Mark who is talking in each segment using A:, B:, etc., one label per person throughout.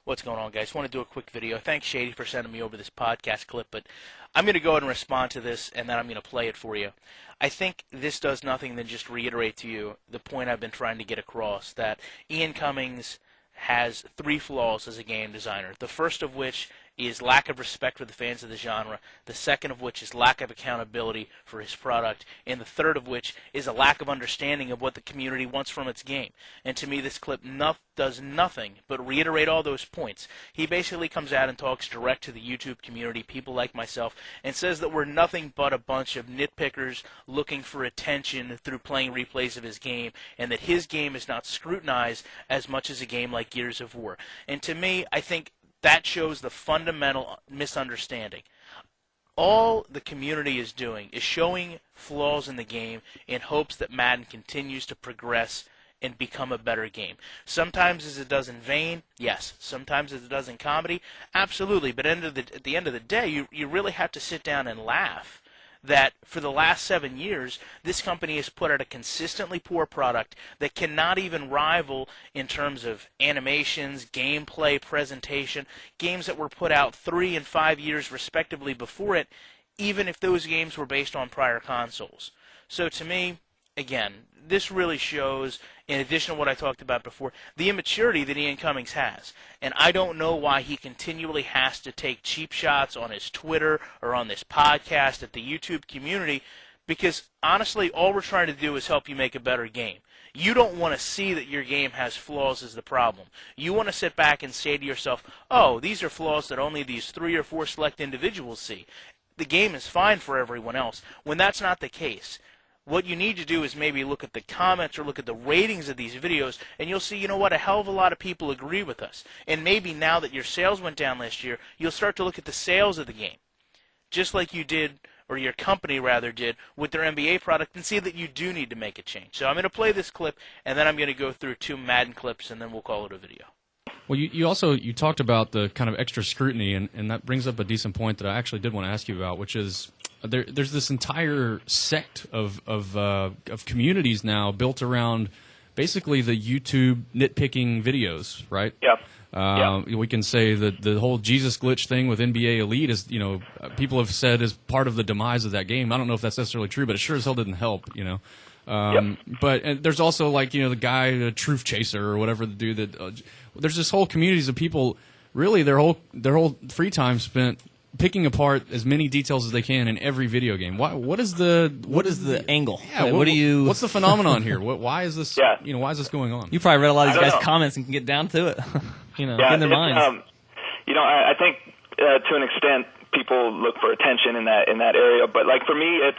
A: What's going on, guys? I want to do a quick video. Thanks, Shady, for sending me over this podcast clip, but I'm going to go ahead and respond to this, and then I'm going to play it for you. I think this does nothing than just reiterate to you the point I've been trying to get across, that Ian Cummings has three flaws as a game designer. The first of which is lack of respect for the fans of the genre, the second of which is lack of accountability for his product, and the third of which is a lack of understanding of what the community wants from its game. And to me, this clip does nothing but reiterate all those points. He basically comes out and talks direct to the YouTube community, people like myself, and says that we're nothing but a bunch of nitpickers looking for attention through playing replays of his game, and that his game is not scrutinized as much as a game like Gears of War. And to me, I think that shows the fundamental misunderstanding. All the community is doing is showing flaws in the game in hopes that Madden continues to progress and become a better game. Sometimes as it does in vain, yes. Sometimes as it does in comedy, absolutely. But at the end of the day, you really have to sit down and laugh that for the last 7 years, this company has put out a consistently poor product that cannot even rival in terms of animations, gameplay, presentation, games that were put out 3 and 5 years respectively before it, even if those games were based on prior consoles. So to me, again, this really shows, in addition to what I talked about before, the immaturity that Ian Cummings has. And I don't know why he continually has to take cheap shots on his Twitter or on this podcast at the YouTube community, because honestly, all we're trying to do is help you make a better game. You don't want to see that your game has flaws as the problem. You want to sit back and say to yourself, oh, these are flaws that only these 3 or 4 select individuals see. The game is fine for everyone else, when that's not the case. What you need to do is maybe look at the comments or look at the ratings of these videos, and you'll see, you know what, a hell of a lot of people agree with us. And maybe now that your sales went down last year, you'll start to look at the sales of the game, just like you did, or your company rather did, with their NBA product, and see that you do need to make a change. So I'm going to play this clip, and then I'm going to go through 2 Madden clips, and then we'll call it a video.
B: Well, you also talked about the kind of extra scrutiny, and that brings up a decent point that I actually did want to ask you about, which is there's this entire sect of communities now built around basically the YouTube nitpicking videos, right?
C: Yep.
B: We can say that the whole Jesus glitch thing with NBA Elite is, people have said is part of the demise of that game. I don't know if that's necessarily true, but it sure as hell didn't help,
C: Yep.
B: But there's also the guy, the Truth Chaser or whatever the dude that there's this whole communities of people. Really, their whole free time spent picking apart as many details as they can in every video game. What is the
D: angle?
B: Yeah, what's the phenomenon here? Why is this?
C: Yeah.
B: Why is this going on?
D: You probably read a lot of these guys'
C: know.
D: comments and can get down to it.
C: Yeah,
D: in their minds.
C: I think to an extent people look for attention in that area, but for me, it's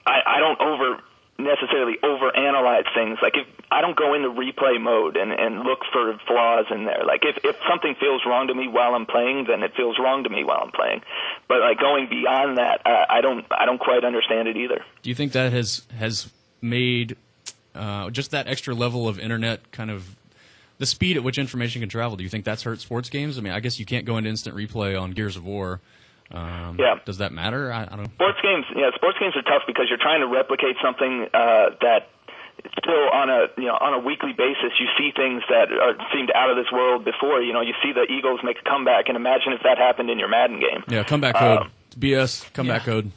C: I don't necessarily overanalyze things. If I don't go into replay mode and look for flaws in there. If something feels wrong to me while I'm playing, then it feels wrong to me while I'm playing. But going beyond that, I don't quite understand it either.
B: Do you think that has made just that extra level of internet kind of the speed at which information can travel? Do you think that's hurt sports games? I mean, I guess you can't go into instant replay on Gears of War. Does that matter? I don't know.
C: Sports games are tough because you're trying to replicate something that still on a weekly basis you see things that seemed out of this world before. You see the Eagles make a comeback, and imagine if that happened in your Madden game.
B: Yeah, comeback code. It's BS. Comeback code.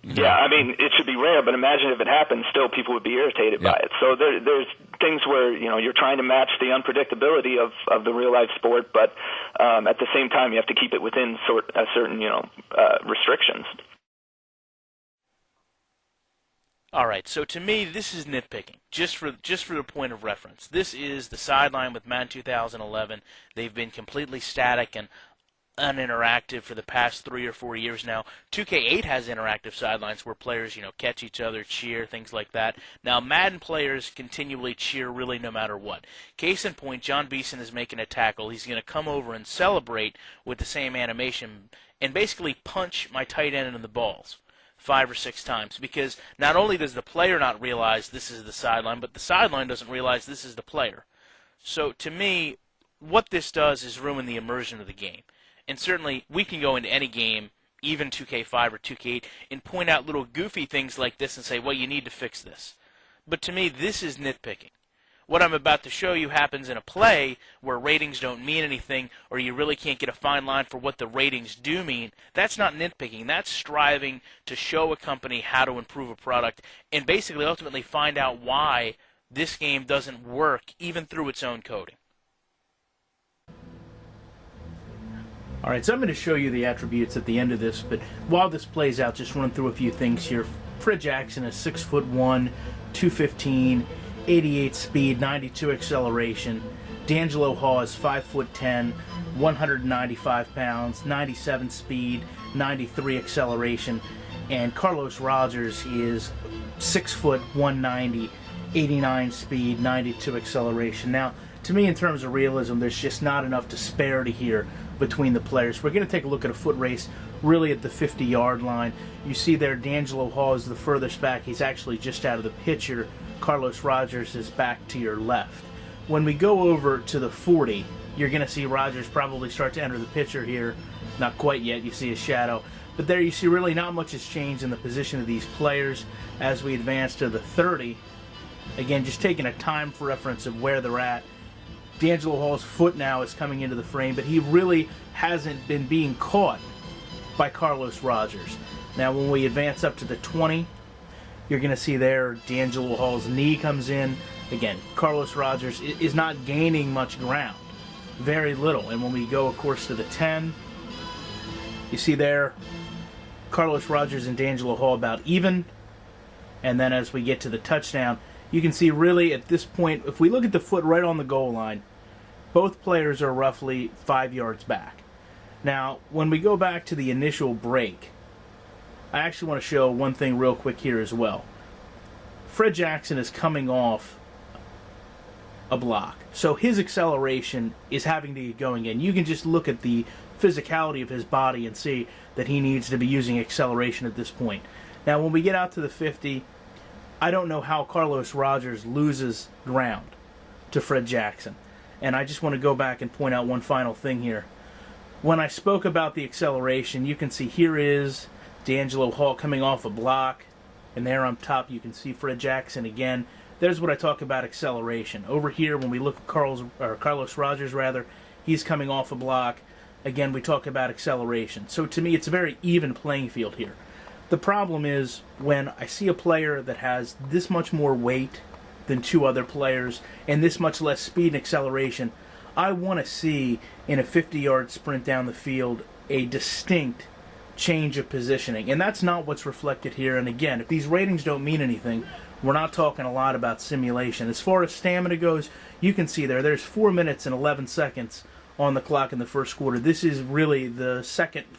C: Yeah, I mean, it should be rare, but imagine if it happened, still people would be irritated by it. So there's things where, you're trying to match the unpredictability of the real-life sport, but at the same time, you have to keep it within certain, restrictions.
A: All right, so to me, this is nitpicking, just for the point of reference. This is the sideline with Madden 2011. They've been completely static and uninteractive for the past 3 or 4 years now. 2K8 has interactive sidelines where players, catch each other, cheer, things like that. Now, Madden players continually cheer really no matter what. Case in point, Jon Beason is making a tackle. He's going to come over and celebrate with the same animation and basically punch my tight end in the balls 5 or 6 times, because not only does the player not realize this is the sideline, but the sideline doesn't realize this is the player. So to me, what this does is ruin the immersion of the game. And certainly, we can go into any game, even 2K5 or 2K8, and point out little goofy things like this and say, well, you need to fix this. But to me, this is nitpicking. What I'm about to show you happens in a play where ratings don't mean anything, or you really can't get a fine line for what the ratings do mean. That's not nitpicking. That's striving to show a company how to improve a product and basically ultimately find out why this game doesn't work even through its own coding.
E: All right, so I'm going to show you the attributes at the end of this, but while this plays out, just run through a few things here. Fred Jackson is 6'1", 215, 88 speed, 92 acceleration. D'Angelo Hall is 5'10", 195 pounds, 97 speed, 93 acceleration. And Carlos Rogers is 6', 190, 89 speed, 92 acceleration. Now, to me, in terms of realism, there's just not enough disparity here between the players. We're going to take a look at a foot race really at the 50-yard line. You see there D'Angelo Hall is the furthest back. He's actually just out of the picture. Carlos Rogers is back to your left. When we go over to the 40, you're going to see Rogers probably start to enter the picture here. Not quite yet. You see a shadow. But there you see really not much has changed in the position of these players as we advance to the 30. Again, just taking a time for reference of where they're at. D'Angelo Hall's foot now is coming into the frame, but he really hasn't been being caught by Carlos Rogers. Now, when we advance up to the 20, you're going to see there D'Angelo Hall's knee comes in. Again, Carlos Rogers is not gaining much ground. Very little. And when we go, of course, to the 10, you see there Carlos Rogers and D'Angelo Hall about even. And then as we get to the touchdown, you can see really at this point, if we look at the foot right on the goal line, both players are roughly 5 yards back. Now, when we go back to the initial break, I actually want to show one thing real quick here as well. Fred Jackson is coming off a block, so his acceleration is having to get going in. You can just look at the physicality of his body and see that he needs to be using acceleration at this point. Now, when we get out to the 50, I don't know how Carlos Rogers loses ground to Fred Jackson. And I just want to go back and point out one final thing here. When I spoke about the acceleration, you can see here is D'Angelo Hall coming off a block. And there on top you can see Fred Jackson again. There's what I talk about acceleration. Over here, when we look at Carlos Rogers, he's coming off a block. Again, we talk about acceleration. So to me, it's a very even playing field here. The problem is when I see a player that has this much more weight than two other players and this much less speed and acceleration, I want to see in a 50-yard sprint down the field a distinct change of positioning. And that's not what's reflected here. And again, if these ratings don't mean anything, we're not talking a lot about simulation. As far as stamina goes, you can see there's 4 minutes and 11 seconds on the clock in the first quarter. This is really the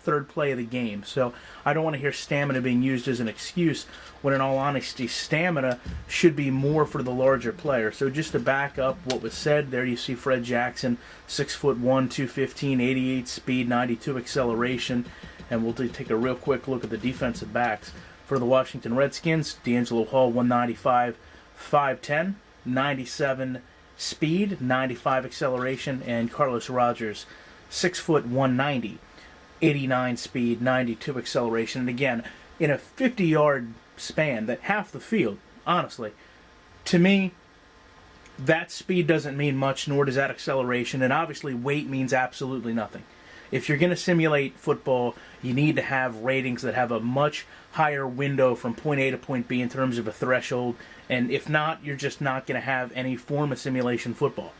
E: third play of the game. So I don't want to hear stamina being used as an excuse when in all honesty stamina should be more for the larger player. So just to back up what was said, there you see Fred Jackson, 6'1", 215, 88 speed, 92 acceleration. And we'll take a real quick look at the defensive backs. For the Washington Redskins, D'Angelo Hall, 195, 5'10", 97 speed, 95 acceleration, and Carlos Rogers, 6', 190, 89 speed, 92 acceleration. And again, in a 50-yard span, that half the field, honestly, to me, that speed doesn't mean much, nor does that acceleration, and obviously weight means absolutely nothing. If you're going to simulate football, you need to have ratings that have a much higher window from point A to point B in terms of a threshold. And if not, you're just not going to have any form of simulation football.